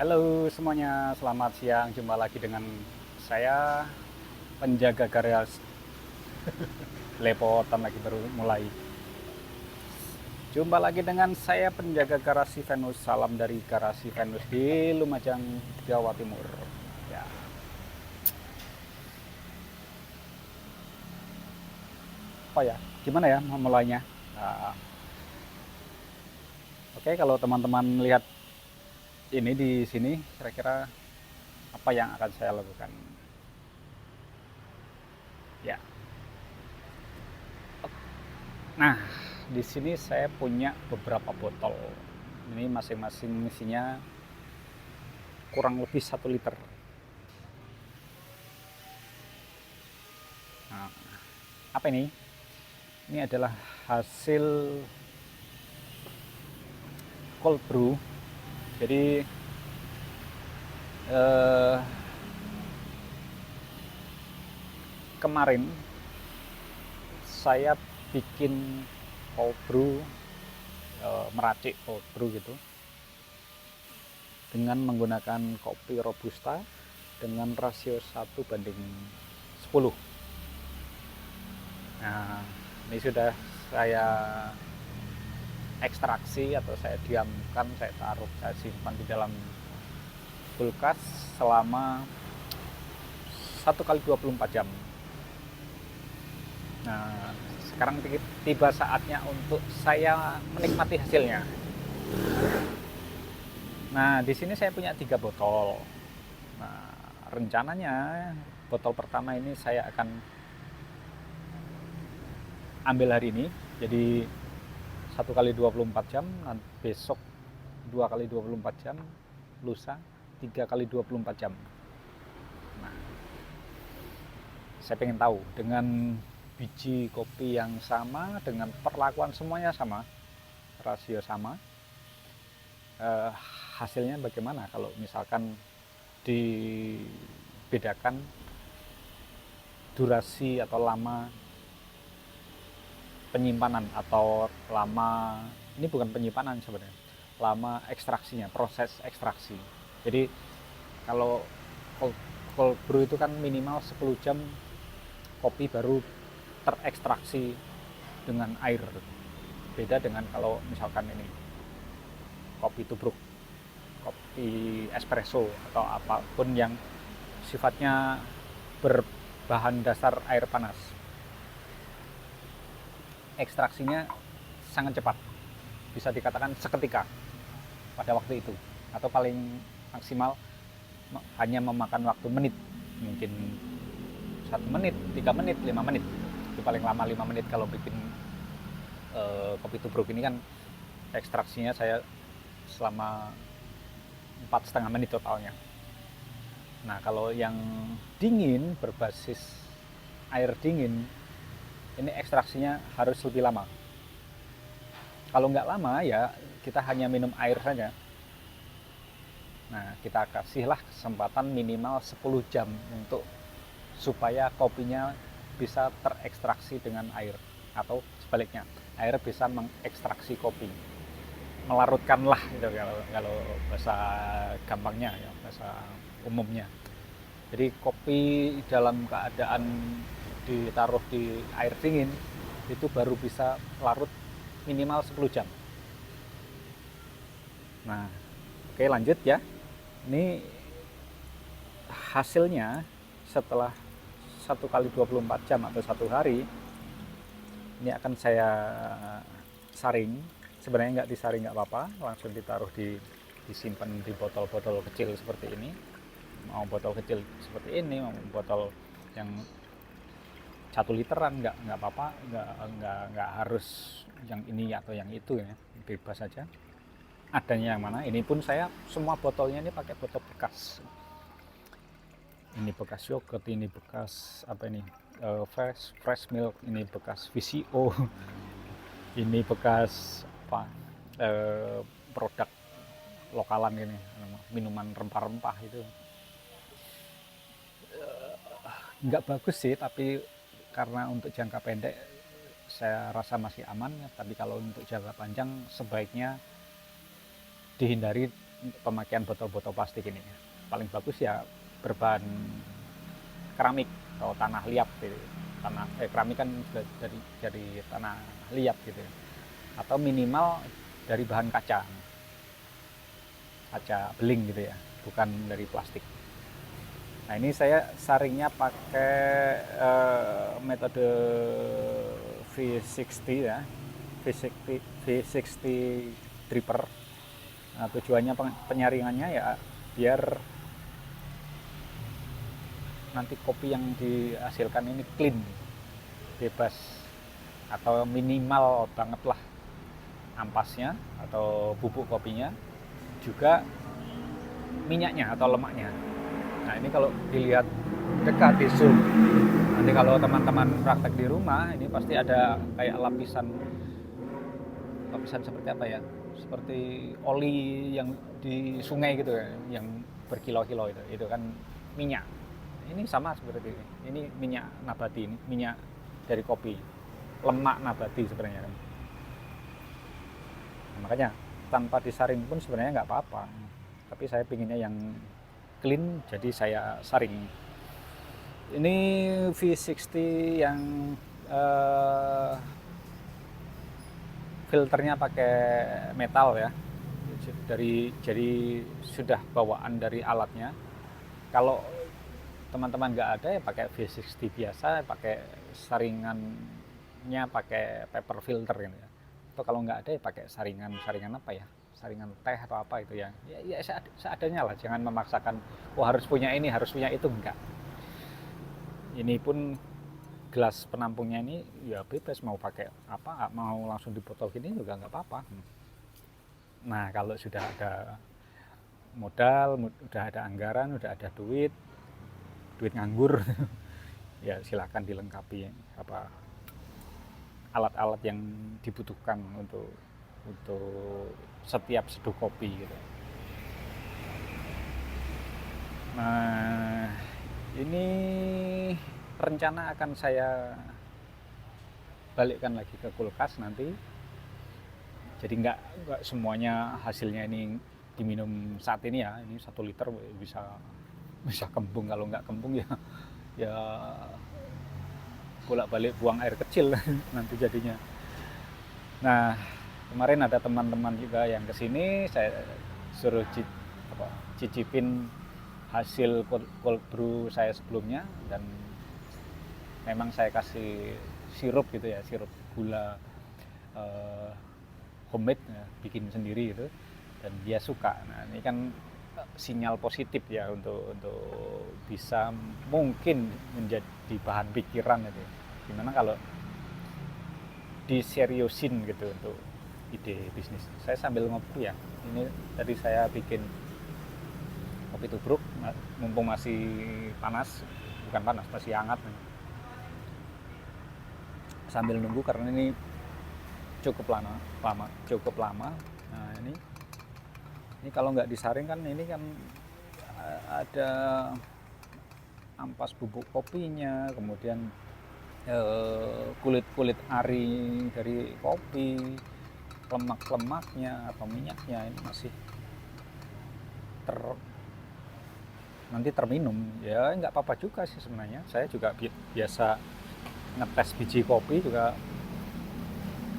Halo semuanya, selamat siang. Jumpa lagi dengan saya, penjaga garasi. Lepotan lagi baru mulai. Jumpa lagi dengan saya, penjaga garasi Venus. Salam dari garasi Venus di Lumajang, Jawa Timur. Ya, apa ya? Gimana ya memulainya? Nah, oke, kalau teman-teman lihat ini di sini, kira-kira apa yang akan saya lakukan? Ya, nah, di sini saya punya beberapa botol. Ini masing-masing isinya kurang lebih 1 liter. Nah, apa ini? Ini adalah hasil cold brew. Jadi eh, kemarin saya bikin cold brew, meracik cold brew gitu, dengan menggunakan kopi robusta dengan rasio 1:10. Nah, ini sudah saya ekstraksi atau saya diamkan, saya taruh, saya simpan di dalam kulkas selama 1 kali 24 jam. Nah, sekarang tiba saatnya untuk saya menikmati hasilnya. Nah, di sini saya punya 3 botol. Nah, rencananya botol pertama ini saya akan ambil hari ini. Jadi 1 kali 24 jam, nanti besok 2 kali 24 jam, lusa 3 kali 24 jam. Nah, saya pengen tahu dengan biji kopi yang sama, dengan perlakuan semuanya sama, rasio sama, eh, hasilnya bagaimana kalau misalkan dibedakan durasi atau lama penyimpanan, atau lama, ini bukan penyimpanan sebenarnya, lama ekstraksinya, proses ekstraksi. Jadi kalau cold, cold brew itu kan minimal 10 jam kopi baru terekstraksi dengan air. Beda dengan kalau misalkan ini kopi tubruk, kopi espresso, atau apapun yang sifatnya berbahan dasar air panas. Ekstraksinya sangat cepat, bisa dikatakan seketika pada waktu itu, atau paling maksimal hanya memakan waktu menit, mungkin 1 menit, 3 menit, 5 menit. Itu paling lama 5 menit kalau bikin kopi tubruk ini kan. Ekstraksinya saya selama 4,5 menit totalnya. Nah, kalau yang dingin berbasis air dingin, ini ekstraksinya harus lebih lama. Kalau nggak lama ya kita hanya minum air saja. Nah, kita kasihlah kesempatan minimal 10 jam untuk supaya kopinya bisa terekstraksi dengan air, atau sebaliknya, air bisa mengekstraksi kopi, melarutkanlah itu kalau bahasa gampangnya ya, bahasa umumnya. Jadi kopi dalam keadaan ditaruh di air dingin itu baru bisa larut minimal 10 jam. Nah, oke, lanjut ya. Ini hasilnya setelah 1 kali 24 jam atau 1 hari. Ini akan saya saring. Sebenarnya nggak disaring nggak apa-apa, langsung ditaruh disimpan di botol-botol kecil seperti ini. Mau botol kecil seperti ini, mau botol yang 1 literan, nggak apa-apa, nggak harus yang ini atau yang itu ya, bebas saja. Adanya yang mana, ini pun saya semua botolnya ini pakai botol bekas. Ini bekas yogurt, ini bekas apa ini, fresh milk, ini bekas VCO, ini bekas apa, produk lokalan ini, minuman rempah-rempah itu. Nggak bagus sih, tapi karena untuk jangka pendek saya rasa masih aman. Tapi kalau untuk jangka panjang sebaiknya dihindari untuk pemakaian botol-botol plastik ini. Paling bagus ya berbahan keramik atau tanah liat gitu. Keramik kan dari tanah liat gitu ya. Atau minimal dari bahan kaca beling gitu ya, bukan dari plastik. Nah ini saya saringnya pakai metode V60 ya, V60 dripper. Nah, tujuannya penyaringannya ya biar nanti kopi yang dihasilkan ini clean, bebas, atau minimal banget lah ampasnya atau bubuk kopinya, juga minyaknya atau lemaknya. Nah ini kalau dilihat dekat di zoom, nanti kalau teman-teman praktek di rumah ini pasti ada kayak lapisan seperti apa ya, seperti oli yang di sungai gitu ya, yang berkilo-kilo itu kan minyak. Ini sama seperti ini minyak nabati, ini minyak dari kopi, lemak nabati sebenarnya kan. Nah, makanya tanpa disaring pun sebenarnya nggak apa-apa, tapi saya pinginnya yang clean, jadi saya saring. Ini V60 yang filternya pakai metal ya, jadi sudah bawaan dari alatnya. Kalau teman-teman nggak ada ya pakai V60 biasa, pakai saringannya pakai paper filter gitu ya. Atau kalau nggak ada ya pakai saringan apa ya, saringan teh atau apa itu ya, ya seadanya lah, jangan memaksakan harus punya ini, harus punya itu, enggak. Ini pun gelas penampungnya ini ya bebas, mau pakai apa, mau langsung dipotol gini juga nggak apa-apa. Nah kalau sudah ada modal, udah ada anggaran, udah ada duit nganggur ya silakan dilengkapi apa alat-alat yang dibutuhkan untuk setiap seduh kopi gitu. Nah ini rencana akan saya balikkan lagi ke kulkas nanti, jadi nggak semuanya hasilnya ini diminum saat ini ya. Ini 1 liter bisa kembung, kalau nggak kembung ya bolak-balik buang air kecil nanti jadinya. Nah kemarin ada teman-teman juga yang kesini, saya suruh cicipin hasil cold brew saya sebelumnya, dan memang saya kasih sirup gitu ya, sirup gula homemade ya, bikin sendiri gitu, dan dia suka. Nah ini kan sinyal positif ya untuk bisa mungkin menjadi bahan pikiran itu. Gimana kalau diseriusin gitu untuk ide bisnis. Saya sambil ngopi ya. Ini tadi saya bikin kopi tubruk, mumpung masih panas, bukan panas, masih hangat. Sambil nunggu karena ini cukup lama. Nah ini kalau nggak disaring kan, ini kan ada ampas bubuk kopinya, kemudian kulit ari dari kopi, lemak-lemaknya atau minyaknya ini masih nanti terminum ya, nggak apa-apa juga sih sebenarnya. Saya juga biasa ngetes biji kopi juga,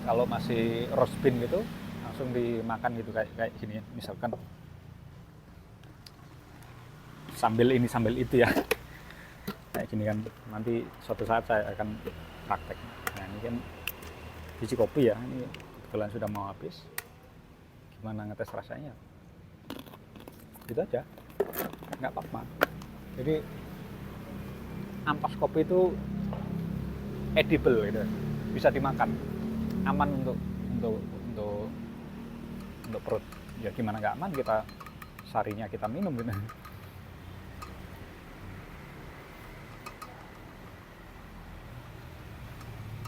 kalau masih roast bean gitu langsung dimakan gitu, kayak gini ya, misalkan sambil itu ya, kayak gini kan. Nanti suatu saat saya akan praktek. Nah ini kan biji kopi ya, ini kebetulan sudah mau habis. Gimana ngetes rasanya, gitu aja, nggak apa-apa. Jadi ampas kopi itu edible gitu, bisa dimakan, aman untuk perut. Ya gimana nggak aman, kita sarinya kita minum gitu.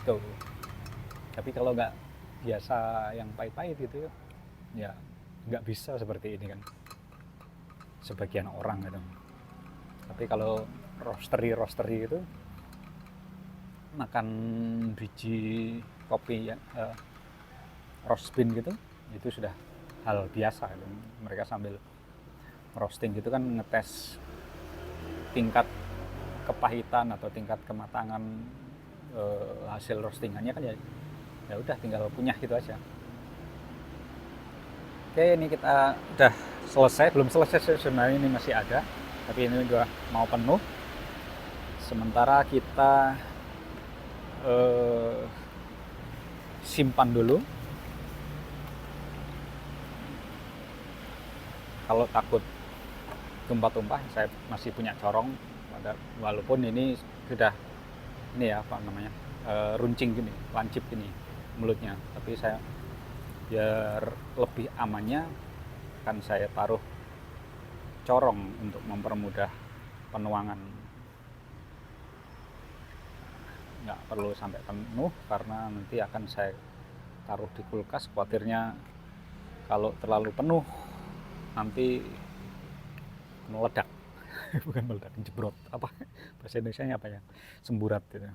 Tuh. Tapi kalau nggak biasa yang pahit-pahit gitu ya nggak bisa seperti ini kan sebagian orang gitu. Tapi kalau roastery itu makan biji kopi ya, roast bean gitu, itu sudah hal biasa gitu. Mereka sambil roasting gitu kan ngetes tingkat kepahitan atau tingkat kematangan hasil roastingannya kan, ya udah tinggal punya gitu aja. Oke, ini kita udah selesai, belum selesai sebenarnya, ini masih ada, tapi ini udah mau penuh. Sementara kita simpan dulu. Kalau takut tumpah-tumpah, saya masih punya corong, walaupun ini sudah ini ya apa namanya, runcing gini, lancip gini mulutnya, tapi saya biar lebih amannya kan saya taruh corong untuk mempermudah penuangan. Nggak perlu sampai penuh karena nanti akan saya taruh di kulkas, khawatirnya kalau terlalu penuh nanti meledak. Bukan meledak, jebrot, apa bahasa Indonesianya apa ya, semburat gitu.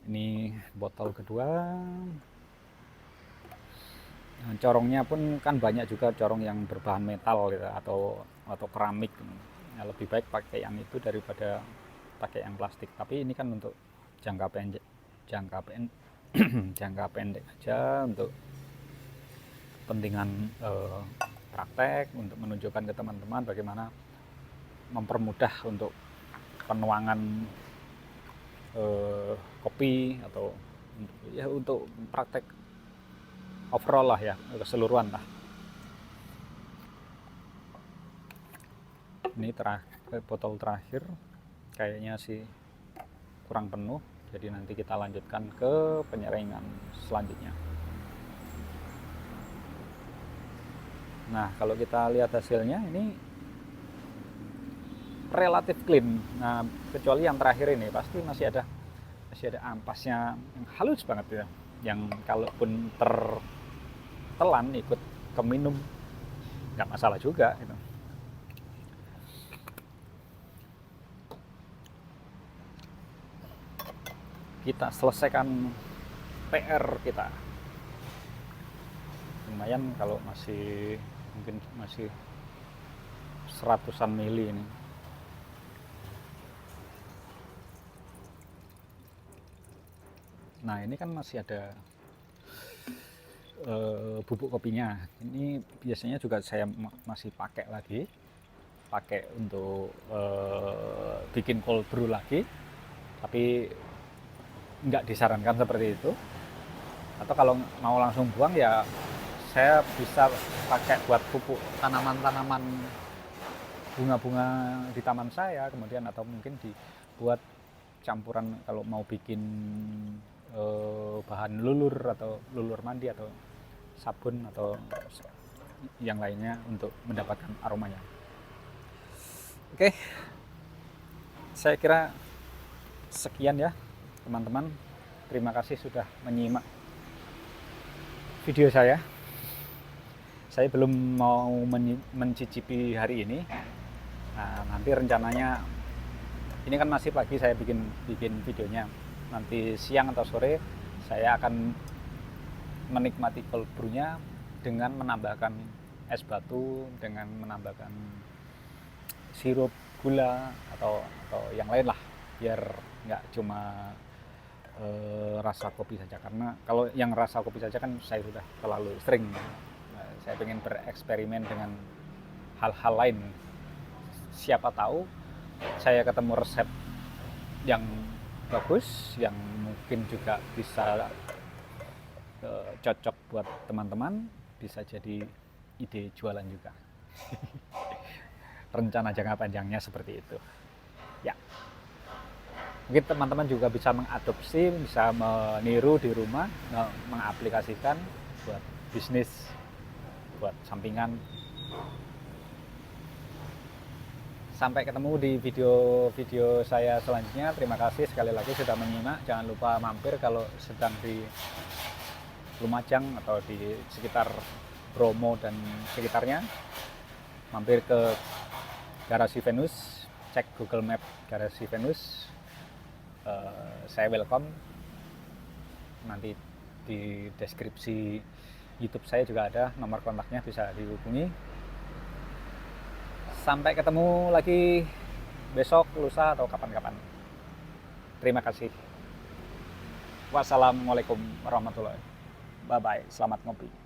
Ini botol kedua. Nah, corongnya pun kan banyak juga corong yang berbahan metal gitu, atau keramik. Ya, lebih baik pakai yang itu daripada pakai yang plastik. Tapi ini kan untuk jangka pendek jangka pendek aja, untuk kepentingan praktek, untuk menunjukkan ke teman-teman bagaimana mempermudah untuk penuangan kopi, atau ya untuk praktek overall lah ya, keseluruhan lah. Ini botol terakhir kayaknya sih kurang penuh, jadi nanti kita lanjutkan ke penyaringan selanjutnya. Nah, kalau kita lihat hasilnya ini relatif clean. Nah, kecuali yang terakhir ini pasti masih ada ampasnya yang halus banget ya, yang kalaupun tertelan ikut keminum nggak masalah juga gitu. Kita selesaikan PR kita. Lumayan kalau mungkin masih 100-an mili ini. Nah, ini kan masih ada bubuk kopinya. Ini biasanya juga saya masih pakai untuk bikin cold brew lagi, tapi nggak disarankan seperti itu. Atau kalau mau langsung buang ya saya bisa pakai buat pupuk tanaman-tanaman bunga-bunga di taman saya, kemudian atau mungkin dibuat campuran kalau mau bikin bahan lulur atau lulur mandi atau sabun atau yang lainnya untuk mendapatkan aromanya. Oke, saya kira sekian ya teman-teman. Terima kasih sudah menyimak video saya. Saya belum mau mencicipi hari ini. Nah, nanti rencananya ini kan masih pagi saya bikin videonya. Nanti siang atau sore saya akan menikmati cold brew-nya dengan menambahkan es batu, dengan menambahkan sirup gula atau yang lain lah, biar nggak cuma rasa kopi saja. Karena kalau yang rasa kopi saja kan saya sudah terlalu sering. Saya ingin bereksperimen dengan hal-hal lain. Siapa tahu saya ketemu resep yang bagus, yang mungkin juga bisa cocok buat teman-teman, bisa jadi ide jualan juga. Rencana jangka panjangnya seperti itu ya. Mungkin teman-teman juga bisa mengadopsi, bisa meniru di rumah, mengaplikasikan buat bisnis, buat sampingan. Sampai ketemu di video saya selanjutnya. Terima kasih sekali lagi sudah menyimak. Jangan lupa mampir kalau sedang di Lumajang atau di sekitar Bromo dan sekitarnya. Mampir ke Garasi Venus, cek Google Map Garasi Venus. Saya welcome. Nanti di deskripsi YouTube saya juga ada, nomor kontaknya bisa dihubungi. Sampai ketemu lagi besok, lusa, atau kapan-kapan. Terima kasih. Wassalamualaikum warahmatullahi wabarakatuh. Bye-bye. Selamat ngopi.